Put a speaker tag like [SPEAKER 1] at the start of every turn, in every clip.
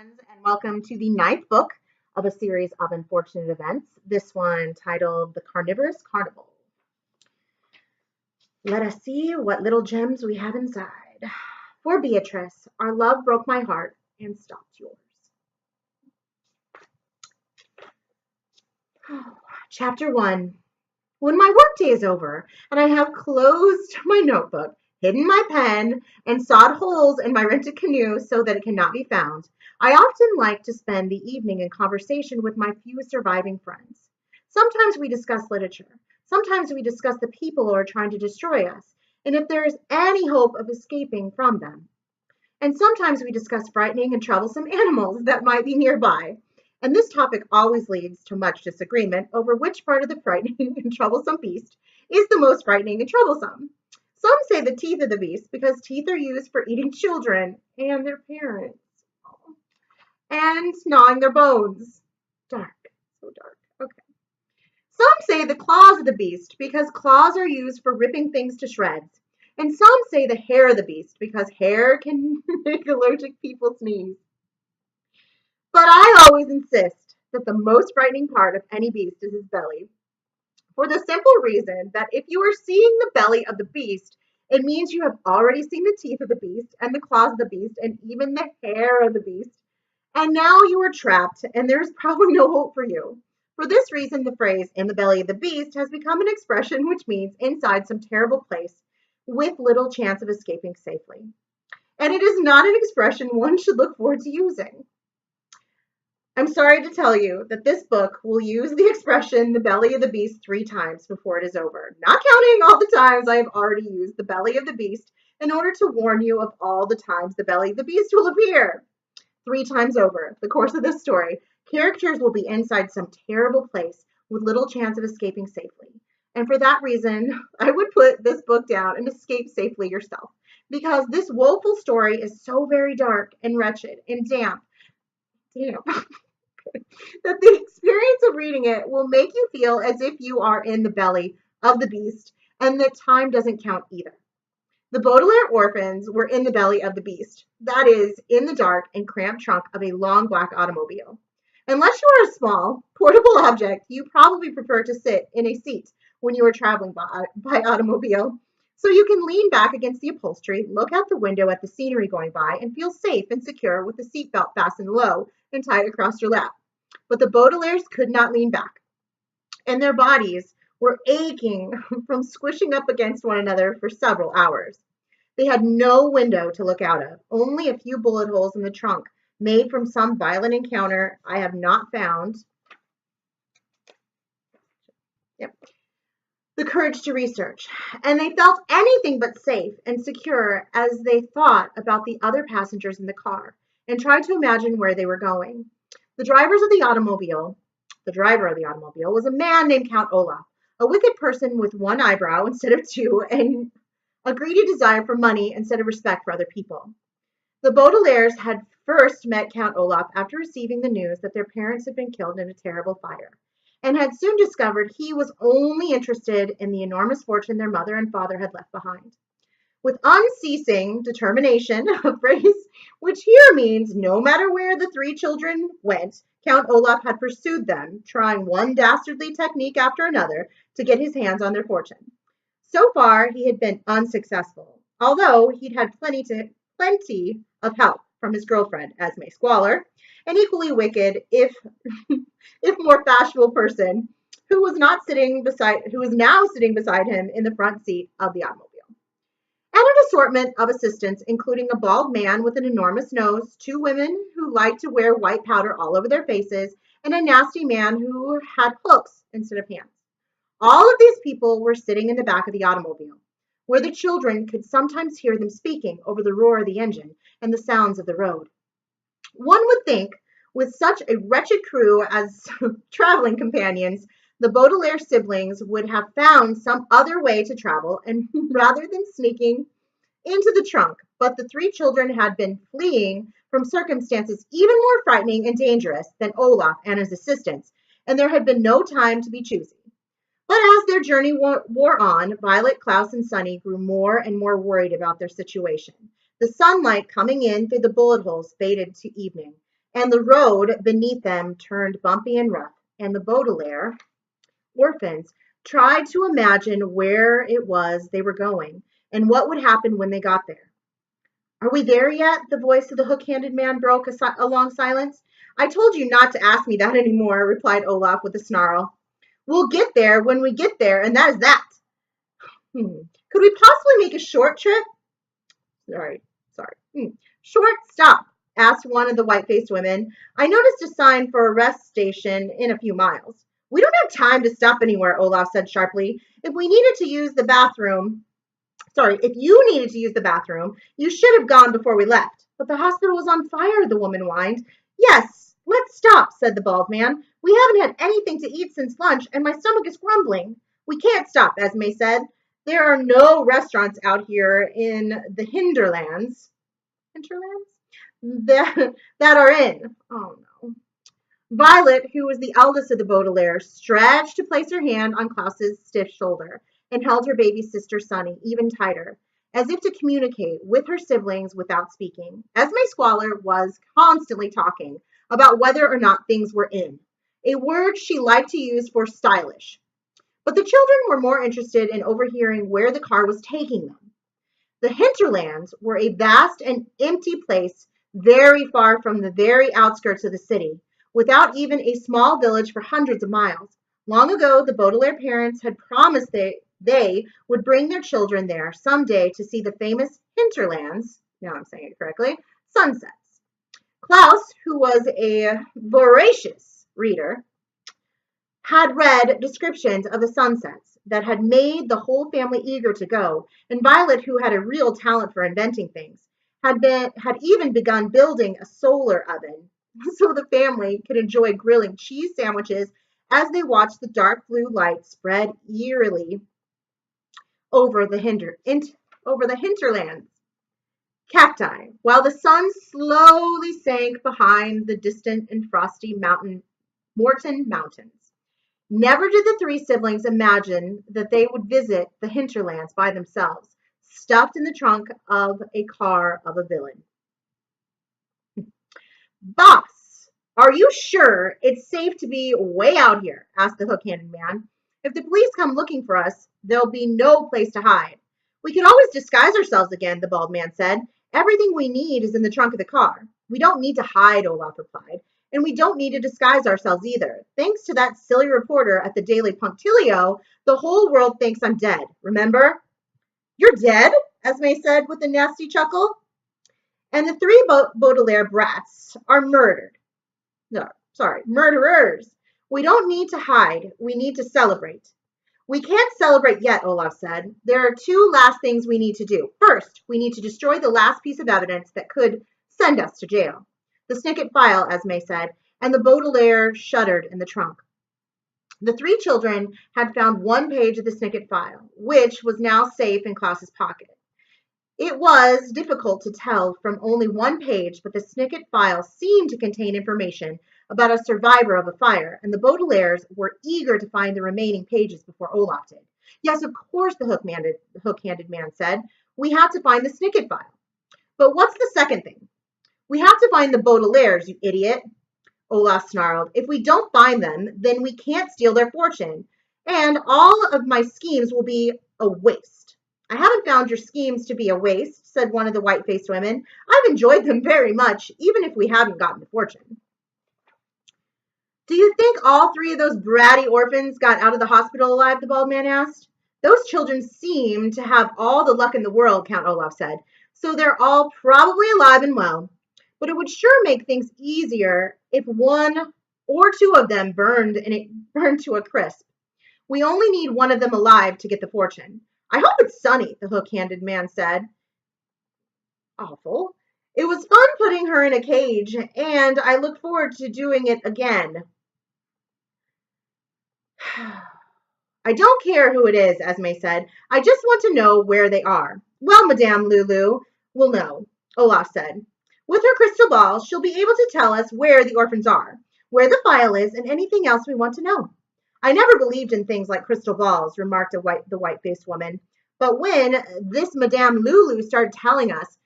[SPEAKER 1] friends, and welcome to the ninth book of a series of unfortunate events. This one titled The Carnivorous Carnival. Let us see what little gems we have inside. For Beatrice, our love broke my heart and stopped yours. Chapter 1. When my workday is over and I have closed my notebook, hidden my pen, and sawed holes in my rented canoe so that it cannot be found, I often like to spend the evening in conversation with my few surviving friends. Sometimes we discuss literature. Sometimes we discuss the people who are trying to destroy us, and if there is any hope of escaping from them. And sometimes we discuss frightening and troublesome animals that might be nearby. And this topic always leads to much disagreement over which part of the frightening and troublesome beast is the most frightening and troublesome. Some say the teeth of the beast because teeth are used for eating children and their parents and gnawing their bones. Dark, so dark. Okay. Some say the claws of the beast because claws are used for ripping things to shreds. And some say the hair of the beast because hair can make allergic people sneeze. But I always insist that the most frightening part of any beast is his belly. For the simple reason that if you are seeing the belly of the beast, it means you have already seen the teeth of the beast and the claws of the beast and even the hair of the beast. And now you are trapped and there is probably no hope for you. For this reason, the phrase in the belly of the beast has become an expression which means inside some terrible place with little chance of escaping safely. And it is not an expression one should look forward to using. I'm sorry to tell you that this book will use the expression the belly of the beast 3 times before it is over, not counting all the times I have already used the belly of the beast in order to warn you of all the times the belly of the beast will appear. 3 times over the course of this story, characters will be inside some terrible place with little chance of escaping safely. And for that reason, I would put this book down and escape safely yourself, because this woeful story is so very dark and wretched and damp that the experience of reading it will make you feel as if you are in the belly of the beast and that time doesn't count either. The Baudelaire orphans were in the belly of the beast, that is, in the dark and cramped trunk of a long black automobile. Unless you are a small, portable object, you probably prefer to sit in a seat when you are traveling by automobile, so you can lean back against the upholstery, look out the window at the scenery going by, and feel safe and secure with the seatbelt fastened low and tied across your lap. But the Baudelaires could not lean back, and their bodies were aching from squishing up against one another for several hours. They had no window to look out of, only a few bullet holes in the trunk made from some violent encounter I have not found the courage to research, and they felt anything but safe and secure as they thought about the other passengers in the car and tried to imagine where they were going. The driver of the automobile was a man named Count Olaf, a wicked person with one eyebrow instead of two, and a greedy desire for money instead of respect for other people. The Baudelaires had first met Count Olaf after receiving the news that their parents had been killed in a terrible fire, and had soon discovered he was only interested in the enormous fortune their mother and father had left behind. With unceasing determination, a phrase which here means no matter where the 3 children went, Count Olaf had pursued them, trying one dastardly technique after another to get his hands on their fortune. So far, he had been unsuccessful, although he'd had plenty of help from his girlfriend, Esme Squalor, an equally wicked, if more fashionable person, who was now sitting beside him in the front seat of the automobile. And an assortment of assistants, including a bald man with an enormous nose, 2 women who liked to wear white powder all over their faces, and a nasty man who had hooks instead of hands. All of these people were sitting in the back of the automobile, where the children could sometimes hear them speaking over the roar of the engine and the sounds of the road. One would think, with such a wretched crew as traveling companions, the Baudelaire siblings would have found some other way to travel, and rather than sneaking into the trunk, but the 3 children had been fleeing from circumstances even more frightening and dangerous than Olaf and his assistants, and there had been no time to be choosy. But as their journey wore on, Violet, Klaus, and Sunny grew more and more worried about their situation. The sunlight coming in through the bullet holes faded to evening, and the road beneath them turned bumpy and rough, and the Baudelaire orphans tried to imagine where it was they were going and what would happen when they got there. Are we there yet? The voice of the hook-handed man broke a long silence. I told you not to ask me that anymore, replied Olaf with a snarl. We'll get there when we get there, and that is that. Could we possibly make a short trip? Sorry, sorry. Short stop, asked one of the white-faced women. I noticed a sign for a rest station in a few miles. We don't have time to stop anywhere, Olaf said sharply. If we needed to use the bathroom, if you needed to use the bathroom, you should have gone before we left. But the hospital was on fire, the woman whined. Yes, let's stop, said the bald man. We haven't had anything to eat since lunch, and my stomach is grumbling. We can't stop, Esme said. There are no restaurants out here in the hinterlands. That are in. Oh no. Violet, who was the eldest of the Baudelaire, stretched to place her hand on Klaus's stiff shoulder and held her baby sister Sunny even tighter, as if to communicate with her siblings without speaking. Esme Squalor was constantly talking about whether or not things were in, a word she liked to use for stylish. But the children were more interested in overhearing where the car was taking them. The hinterlands were a vast and empty place very far from the very outskirts of the city, without even a small village for hundreds of miles. Long ago, the Baudelaire parents had promised they would bring their children there someday to see the famous hinterlands, now I'm saying it correctly, sunsets. Klaus, who was a voracious reader, had read descriptions of the sunsets that had made the whole family eager to go, and Violet, who had a real talent for inventing things, had even begun building a solar oven so the family could enjoy grilling cheese sandwiches as they watched the dark blue light spread eerily over the hinterlands. Cacti, while the sun slowly sank behind the distant and frosty Morton Mountains. Never did the three siblings imagine that they would visit the hinterlands by themselves, stuffed in the trunk of a car of a villain. Boss, are you sure it's safe to be way out here? Asked the hook-handed man. If the police come looking for us, there'll be no place to hide. We can always disguise ourselves again, the bald man said. Everything we need is in the trunk of the car. We don't need to hide, Olaf replied. And we don't need to disguise ourselves either. Thanks to that silly reporter at the Daily Punctilio, the whole world thinks I'm dead. Remember? You're dead? Esme said with a nasty chuckle. And the three Baudelaire brats are murdered. No, sorry, murderers. We don't need to hide. We need to celebrate. We can't celebrate yet, Olaf said. There are two last things we need to do. First, we need to destroy the last piece of evidence that could send us to jail. The Snicket file, Esme said, and the Baudelaire shuddered in the trunk. The three children had found one page of the Snicket file, which was now safe in Klaus's pocket. It was difficult to tell from only one page, but the Snicket file seemed to contain information about a survivor of a fire, and the Baudelaires were eager to find the remaining pages before Olaf did. Yes, of course, the hook-handed man said. We have to find the Snicket file. But what's the second thing? We have to find the Baudelaires, you idiot, Olaf snarled. If we don't find them, then we can't steal their fortune, and all of my schemes will be a waste. I haven't found your schemes to be a waste, said one of the white-faced women. I've enjoyed them very much, even if we haven't gotten the fortune. Do you think all three of those bratty orphans got out of the hospital alive, the bald man asked. Those children seem to have all the luck in the world, Count Olaf said, so they're all probably alive and well. But it would sure make things easier if one or two of them burned to a crisp. We only need one of them alive to get the fortune. I hope it's Sunny, the hook-handed man said. Awful. It was fun putting her in a cage, and I look forward to doing it again. I don't care who it is, Esme said. I just want to know where they are. Well, Madame Lulu will know, Olaf said. With her crystal ball, she'll be able to tell us where the orphans are, where the file is, and anything else we want to know. I never believed in things like crystal balls, remarked the white-faced woman. But when this Madame Lulu started telling us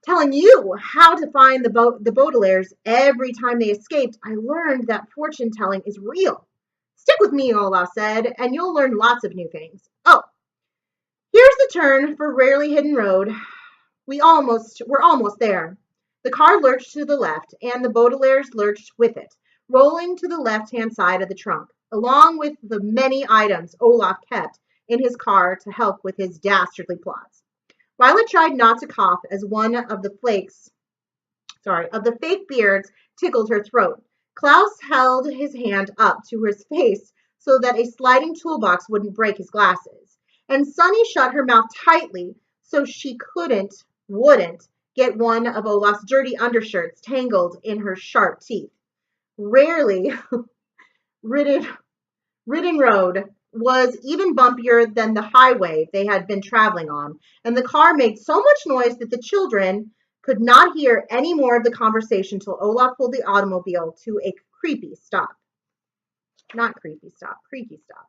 [SPEAKER 1] telling you how to find the Baudelaires every time they escaped, I learned that fortune telling is real. Stick with me, Olaf said, and you'll learn lots of new things. Oh, here's the turn for Rarely Hidden Road. We're almost there. The car lurched to the left, and the Baudelaires lurched with it, rolling to the left-hand side of the trunk, along with the many items Olaf kept in his car to help with his dastardly plots. Violet tried not to cough as one of the fake beards tickled her throat. Klaus held his hand up to his face so that a sliding toolbox wouldn't break his glasses. And Sunny shut her mouth tightly so she wouldn't get one of Olaf's dirty undershirts tangled in her sharp teeth. Rarely ridden Ridden Road was even bumpier than the highway they had been traveling on, and the car made so much noise that the children could not hear any more of the conversation till Olaf pulled the automobile to a creepy stop. Not creepy stop, creaky stop.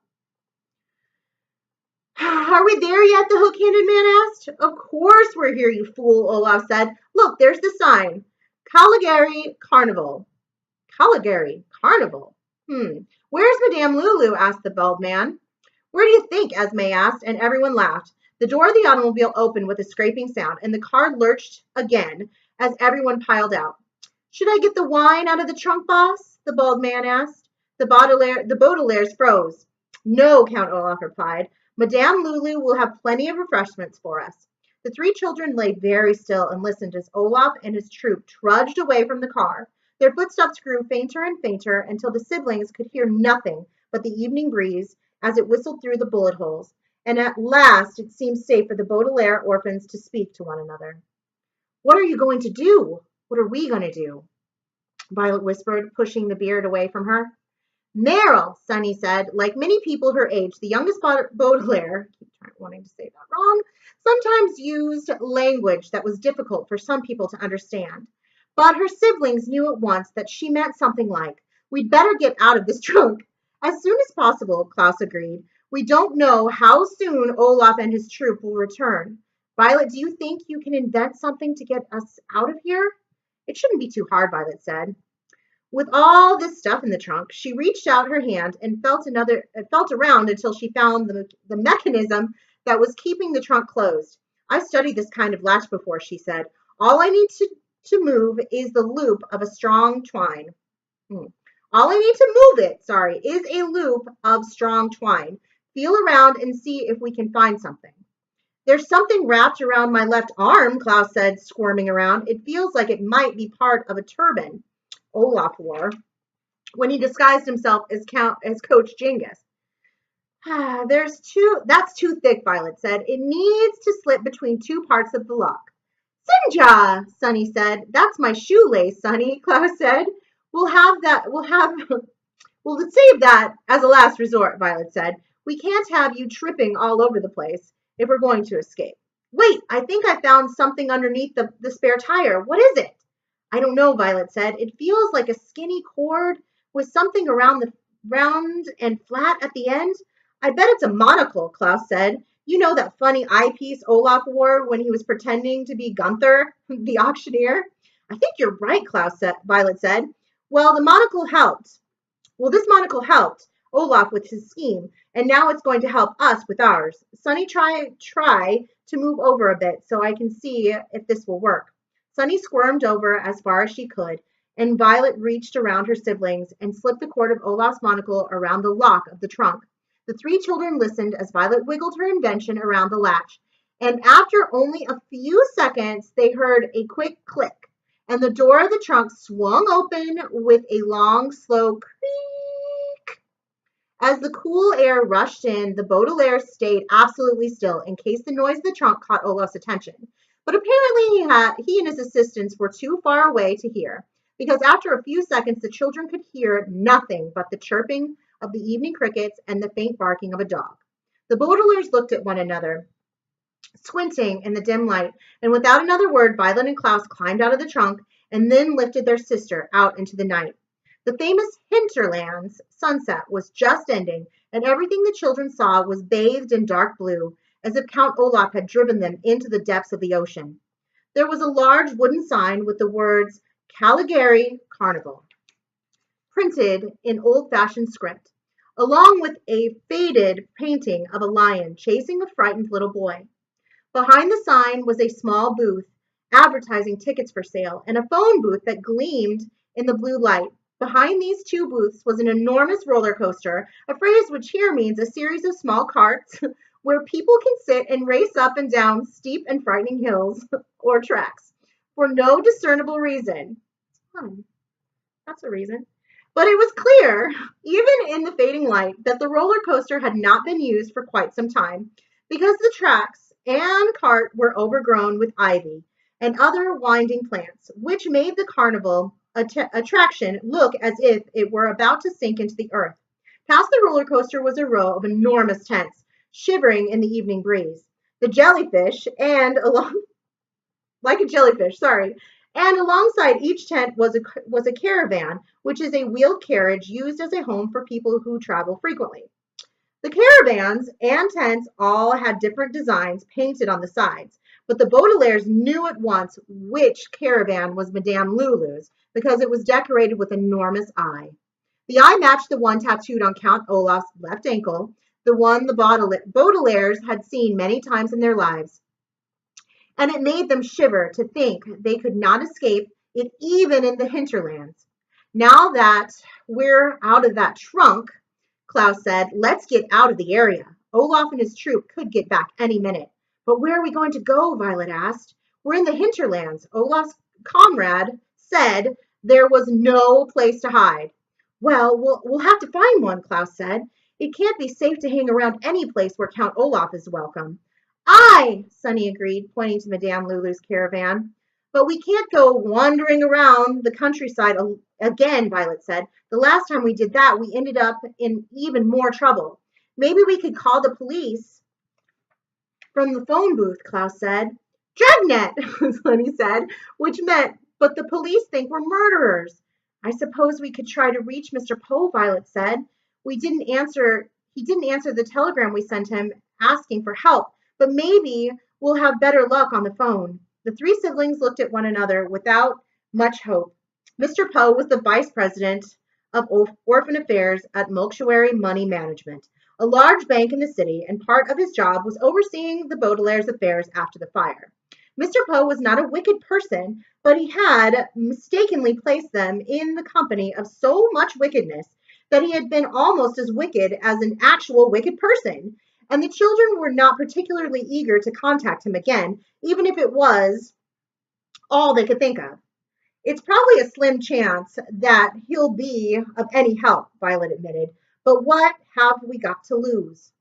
[SPEAKER 1] Are we there yet? The hook-handed man asked. Of course we're here, you fool, Olaf said. Look, there's the sign. Caligari Carnival. Caligari Carnival. Where's Madame Lulu? Asked the bald man. Where do you think? Esme asked, and everyone laughed. The door of the automobile opened with a scraping sound, and the car lurched again as everyone piled out. Should I get the wine out of the trunk, boss? The bald man asked. The Baudelaires froze. No, Count Olaf replied. Madame Lulu will have plenty of refreshments for us. The three children lay very still and listened as Olaf and his troop trudged away from the car. Their footsteps grew fainter and fainter until the siblings could hear nothing but the evening breeze as it whistled through the bullet holes, and at last it seemed safe for the Baudelaire orphans to speak to one another. What are you going to do? What are we going to do? Violet whispered, pushing the beard away from her. Meryl, Sunny said, like many people her age, the youngest Baudelaire, I keep wanting to say that wrong, sometimes used language that was difficult for some people to understand. But her siblings knew at once that she meant something like, we'd better get out of this trunk. As soon as possible, Klaus agreed. We don't know how soon Olaf and his troop will return. Violet, do you think you can invent something to get us out of here? It shouldn't be too hard, Violet said. With all this stuff in the trunk, she reached out her hand and felt around until she found the mechanism that was keeping the trunk closed. I studied this kind of latch before, she said. All I need to move is the loop of a strong twine. All I need to move is a loop of strong twine. Feel around and see if we can find something. There's something wrapped around my left arm, Klaus said, squirming around. It feels like it might be part of a turban Olaf wore when he disguised himself as Coach Genghis. That's too thick, Violet said. It needs to slip between two parts of the lock. Sinja, Sunny said. That's my shoelace, Sunny, Klaus said. We'll save that as a last resort, Violet said. We can't have you tripping all over the place if we're going to escape. Wait, I think I found something underneath the spare tire. What is it? I don't know, Violet said. It feels like a skinny cord with something around the round and flat at the end. I bet it's a monocle, Klaus said. You know that funny eyepiece Olaf wore when he was pretending to be Gunther, the auctioneer? I think you're right, Violet said. Well, this monocle helped Olaf with his scheme, and now it's going to help us with ours. Sunny, try to move over a bit so I can see if this will work. Sunny squirmed over as far as she could, and Violet reached around her siblings and slipped the cord of Olaf's monocle around the lock of the trunk. The three children listened as Violet wiggled her invention around the latch, and after only a few seconds, they heard a quick click, and the door of the trunk swung open with a long, slow creak. As the cool air rushed in, the Baudelaire stayed absolutely still in case the noise of the trunk caught Olaf's attention. But apparently he and his assistants were too far away to hear, because after a few seconds the children could hear nothing but the chirping of the evening crickets and the faint barking of a dog. The Baudelaires looked at one another, squinting in the dim light, and without another word, Violet and Klaus climbed out of the trunk and then lifted their sister out into the night. The famous Hinterlands sunset was just ending, and everything the children saw was bathed in dark blue, as if Count Olaf had driven them into the depths of the ocean. there was a large wooden sign with the words Caligari Carnival printed in old-fashioned script, along with a faded painting of a lion chasing a frightened little boy. Behind the sign was a small booth advertising tickets for sale and a phone booth that gleamed in the blue light. Behind these two booths was an enormous roller coaster, a phrase which here means a series of small carts where people can sit and race up and down steep and frightening hills or tracks for no discernible reason. That's a reason. But it was clear, even in the fading light, that the roller coaster had not been used for quite some time because the tracks and cart were overgrown with ivy and other winding plants, which made the carnival attraction look as if it were about to sink into the earth. Past the roller coaster was a row of enormous tents, shivering in the evening breeze. The jellyfish and along like a jellyfish, sorry. And alongside each tent was a caravan, which is a wheeled carriage used as a home for people who travel frequently. The caravans and tents all had different designs painted on the sides, but the Baudelaires knew at once which caravan was Madame Lulu's because it was decorated with an enormous eye. The eye matched the one tattooed on Count Olaf's left ankle, the one the Baudelaires had seen many times in their lives, and it made them shiver to think they could not escape it even in the hinterlands. Now that we're out of that trunk, Klaus said, let's get out of the area. Olaf and his troop could get back any minute. But where are we going to go? Violet asked. We're in the hinterlands. Olaf's comrade said there was no place to hide. Well, we'll have to find one, Klaus said. It can't be safe to hang around any place where Count Olaf is welcome. Aye, Sonny agreed, pointing to Madame Lulu's caravan. But we can't go wandering around the countryside again, Violet said. The last time we did that, we ended up in even more trouble. Maybe we could call the police from the phone booth, Klaus said. Dragnet, Sonny said, which meant, but the police think we're murderers. I suppose we could try to reach Mr. Poe, Violet said. He didn't answer the telegram we sent him asking for help, but maybe we'll have better luck on the phone. The three siblings looked at one another without much hope. Mr. Poe was the vice president of orphan affairs at Mortuary Money Management, a large bank in the city, and part of his job was overseeing the Baudelaire's affairs after the fire. Mr. Poe was not a wicked person, but he had mistakenly placed them in the company of so much wickedness that he had been almost as wicked as an actual wicked person, and the children were not particularly eager to contact him again, even if it was all they could think of. It's probably a slim chance that he'll be of any help, Violet admitted, but what have we got to lose?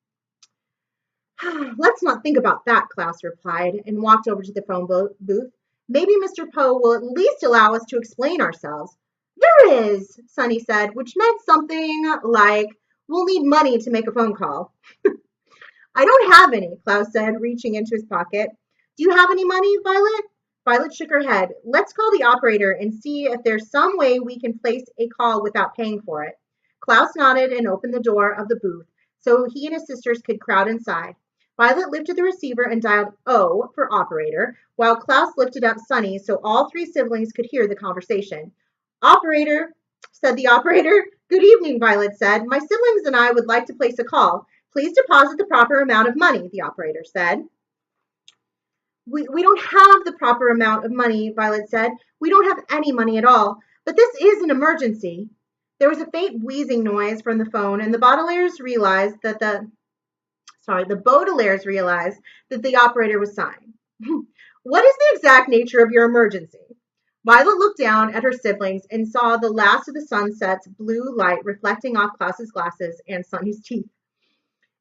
[SPEAKER 1] Let's not think about that, Klaus replied and walked over to the phone booth. Maybe Mr. Poe will at least allow us to explain ourselves. There is, Sonny said, which meant something like, we'll need money to make a phone call. I don't have any, Klaus said, reaching into his pocket. Do you have any money, Violet? Violet shook her head. Let's call the operator and see if there's some way we can place a call without paying for it. Klaus nodded and opened the door of the booth so he and his sisters could crowd inside. Violet lifted the receiver and dialed O for operator, while Klaus lifted up Sonny so all three siblings could hear the conversation. Operator, said the operator. Good evening, Violet said. My siblings and I would like to place a call. Please deposit the proper amount of money, the operator said. We don't have the proper amount of money, Violet said. We don't have any money at all, but this is an emergency. There was a faint wheezing noise from the phone, and the Baudelaires realized that the operator was sighing. What is the exact nature of your emergency? Violet looked down at her siblings and saw the last of the sunset's blue light reflecting off Klaus's glasses and Sonny's teeth.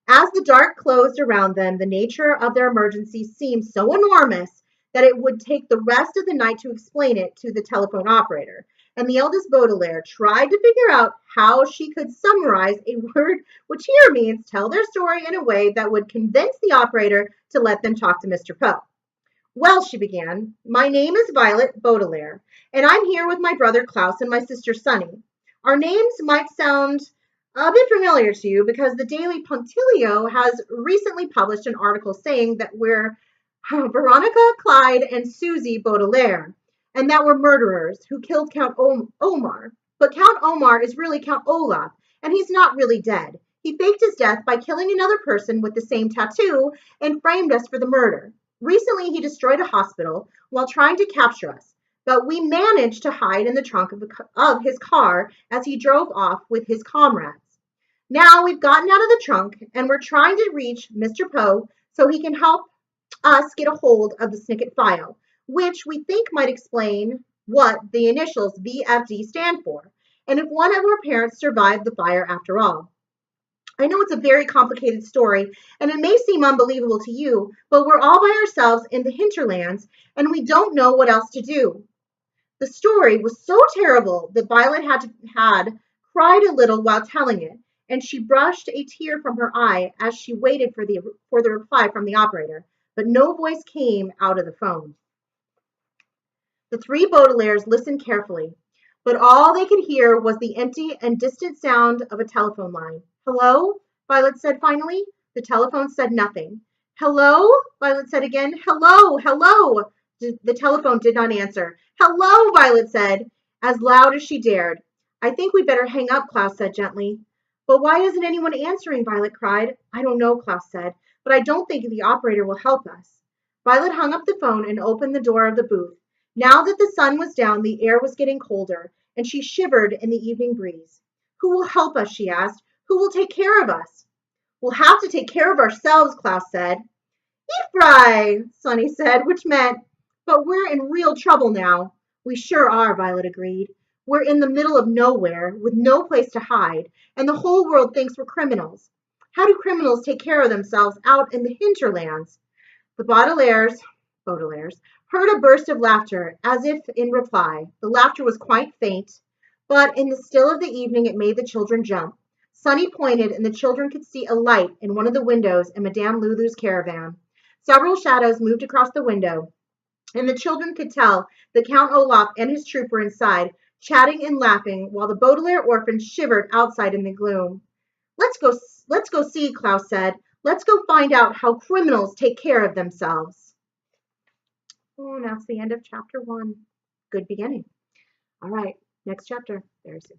[SPEAKER 1] As the dark closed around them, the nature of their emergency seemed so enormous that it would take the rest of the night to explain it to the telephone operator. And the eldest Baudelaire tried to figure out how she could summarize a word which here means tell their story in a way that would convince the operator to let them talk to Mr. Poe. Well, she began, my name is Violet Baudelaire, and I'm here with my brother Klaus and my sister Sonny. Our names might sound a bit familiar to you because the Daily Punctilio has recently published an article saying that we're Veronica, Clyde, and Susie Baudelaire, and that were murderers who killed Count Omar. But Count Omar is really Count Olaf, and he's not really dead. He faked his death by killing another person with the same tattoo and framed us for the murder. Recently, he destroyed a hospital while trying to capture us, but we managed to hide in the trunk of his car as he drove off with his comrades. Now we've gotten out of the trunk and we're trying to reach Mr. Poe so he can help us get a hold of the Snicket file, which we think might explain what the initials VFD stand for, and if one of our parents survived the fire after all. I know it's a very complicated story, and it may seem unbelievable to you, but we're all by ourselves in the hinterlands, and we don't know what else to do. The story was so terrible that Violet had cried a little while telling it, and she brushed a tear from her eye as she waited for the reply from the operator, but no voice came out of the phone. The three Baudelaires listened carefully, but all they could hear was the empty and distant sound of a telephone line. Hello? Violet said finally. The telephone said nothing. Hello? Violet said again. Hello, hello. The telephone did not answer. Hello, Violet said, as loud as she dared. I think we'd better hang up, Klaus said gently. But why isn't anyone answering? Violet cried. I don't know, Klaus said, but I don't think the operator will help us. Violet hung up the phone and opened the door of the booth. Now that the sun was down, the air was getting colder, and she shivered in the evening breeze. Who will help us? She asked. Who will take care of us? We'll have to take care of ourselves, Klaus said. Fry, Sonny said, which meant, but we're in real trouble now. We sure are, Violet agreed. We're in the middle of nowhere, with no place to hide, and the whole world thinks we're criminals. How do criminals take care of themselves out in the hinterlands? The Baudelaires, heard a burst of laughter, as if in reply. The laughter was quite faint, but in the still of the evening it made the children jump. Sonny pointed, and the children could see a light in one of the windows in Madame Lulu's caravan. Several shadows moved across the window, and the children could tell that Count Olaf and his troop were inside, chatting and laughing, while the Baudelaire orphans shivered outside in the gloom. Let's go see, Klaus said. Let's go find out how criminals take care of themselves. Oh, and that's the end of chapter 1. Good beginning. All right, next chapter very soon.